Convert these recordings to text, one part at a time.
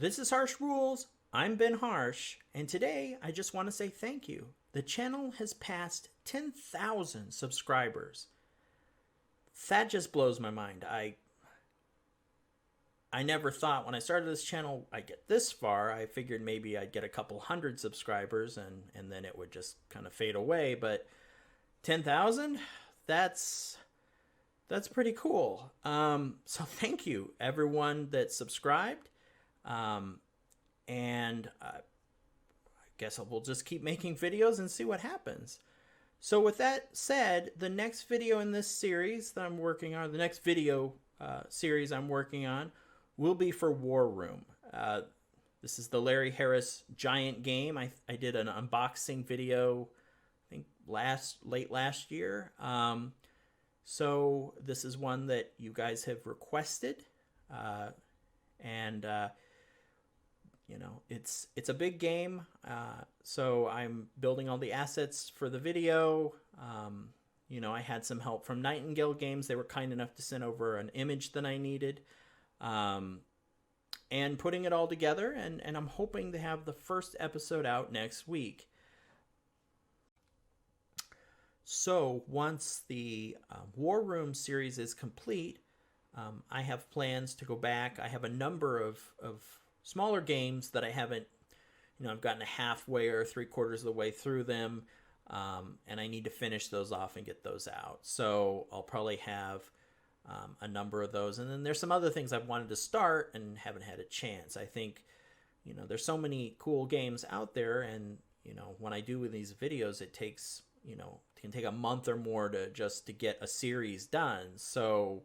This is Harsh Rules. I'm Ben Harsh, and today I just want to say thank you. The channel has passed 10,000 subscribers. That just blows my mind. I never thought when I started this channel I'd get this far. I figured maybe I'd get a couple hundred subscribers and then it would just kind of fade away, but 10,000? That's pretty cool. So thank you everyone that subscribed. And I guess we'll just keep making videos and see what happens. So with that said, the next video in this series that I'm working on, the next video series I'm working on, will be for War Room. This is the Larry Harris giant game. I did an unboxing video, I think late last year. So this is one that you guys have requested, and you know, it's a big game. So I'm building all the assets for the video. You know, I had some help from Nightingale Games. They were kind enough to send over an image that I needed. And putting it all together, and I'm hoping to have the first episode out next week. So once the War Room series is complete, I have plans to go back. I have a number of smaller games that I haven't, you know, I've gotten a halfway or 3/4 of the way through them, and I need to finish those off and get those out. So I'll probably have a number of those, and then there's some other things I've wanted to start and haven't had a chance. I think, you know, there's so many cool games out there, and you know, when I do these videos, it takes, you know, it can take a month or more to get a series done. So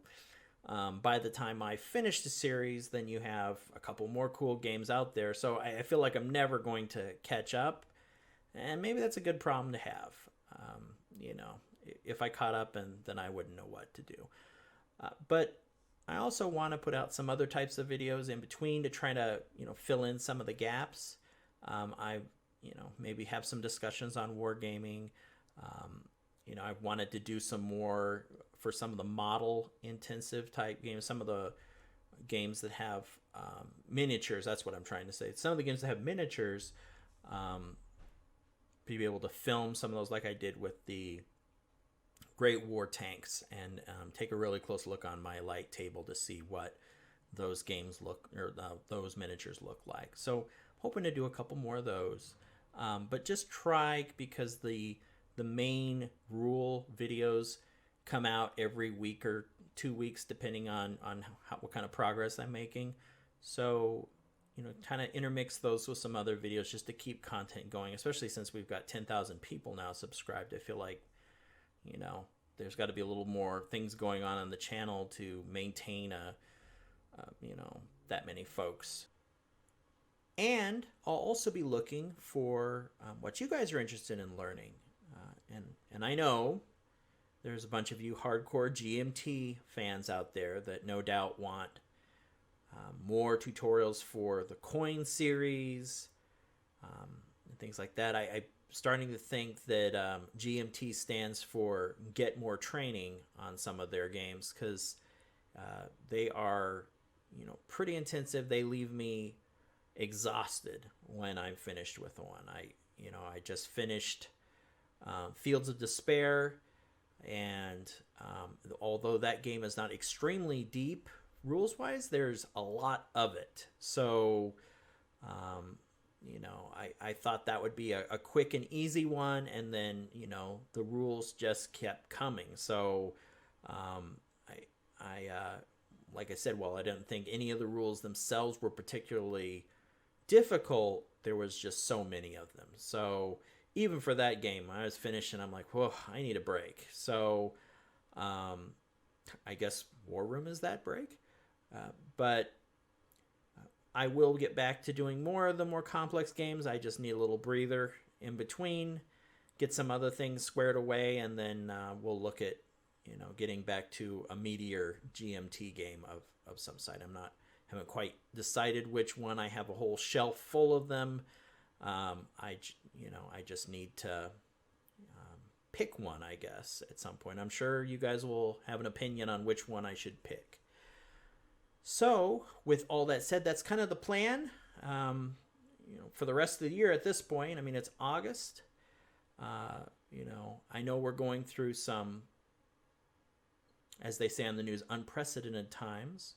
by the time I finish the series, then you have a couple more cool games out there. So I feel like I'm never going to catch up, and maybe that's a good problem to have. You know, if I caught up, and then I wouldn't know what to do. But I also want to put out some other types of videos in between to try to, you know, fill in some of the gaps. You know, maybe have some discussions on wargaming. You know, I wanted to do some more for some of the model intensive type games, some of the games that have miniatures. That's what I'm trying to say. Some of the games that have miniatures, to be able to film some of those like I did with the Great War tanks, and take a really close look on my light table to see what those games look, or those miniatures look like. So hoping to do a couple more of those, but just try, because the main rule videos come out every week or 2 weeks depending on what kind of progress I'm making. So, you know, kind of intermix those with some other videos just to keep content going, especially since we've got 10,000 people now subscribed. I feel like, you know, there's got to be a little more things going on the channel to maintain you know, that many folks. And I'll also be looking for what you guys are interested in learning. And I know there's a bunch of you hardcore GMT fans out there that no doubt want more tutorials for the coin series, and things like that. I'm starting to think that GMT stands for Get More Training on some of their games, because they are, you know, pretty intensive. They leave me exhausted when I'm finished with one. I just finished Fields of Despair, and although that game is not extremely deep rules wise, there's a lot of it. So you know, I thought that would be a quick and easy one, and then, you know, the rules just kept coming. So like I said, while I didn't think any of the rules themselves were particularly difficult, there was just so many of them. So even for that game, I was finished and I'm like, whoa, I need a break. So I guess War Room is that break. But I will get back to doing more of the more complex games. I just need a little breather in between, get some other things squared away, and then we'll look at, you know, getting back to a meatier GMT game of some side. Haven't quite decided which one. I have a whole shelf full of them. I just need to pick one, I guess, at some point. I'm sure you guys will have an opinion on which one I should pick. So, with all that said, that's kind of the plan. for the rest of the year at this point, I mean, it's August. I know we're going through some, as they say on the news, unprecedented times,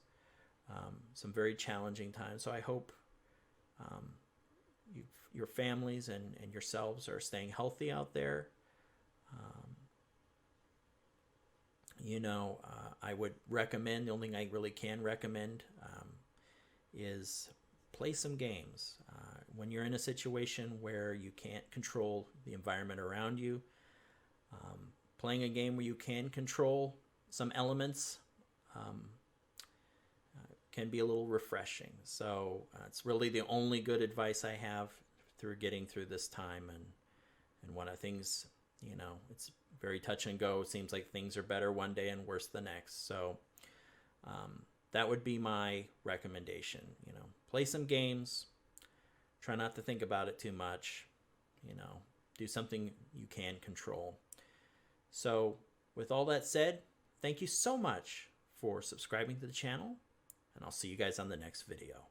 some very challenging times. So I hope your families and yourselves are staying healthy out there. I would recommend, the only thing I really can recommend is play some games. When you're in a situation where you can't control the environment around you, playing a game where you can control some elements can be a little refreshing. So it's really the only good advice I have through getting through this time. And one of the things, it's very touch and go. It seems like things are better one day and worse the next. So that would be my recommendation. Play some games. Try not to think about it too much. Do something you can control. So with all that said, thank you so much for subscribing to the channel, and I'll see you guys on the next video.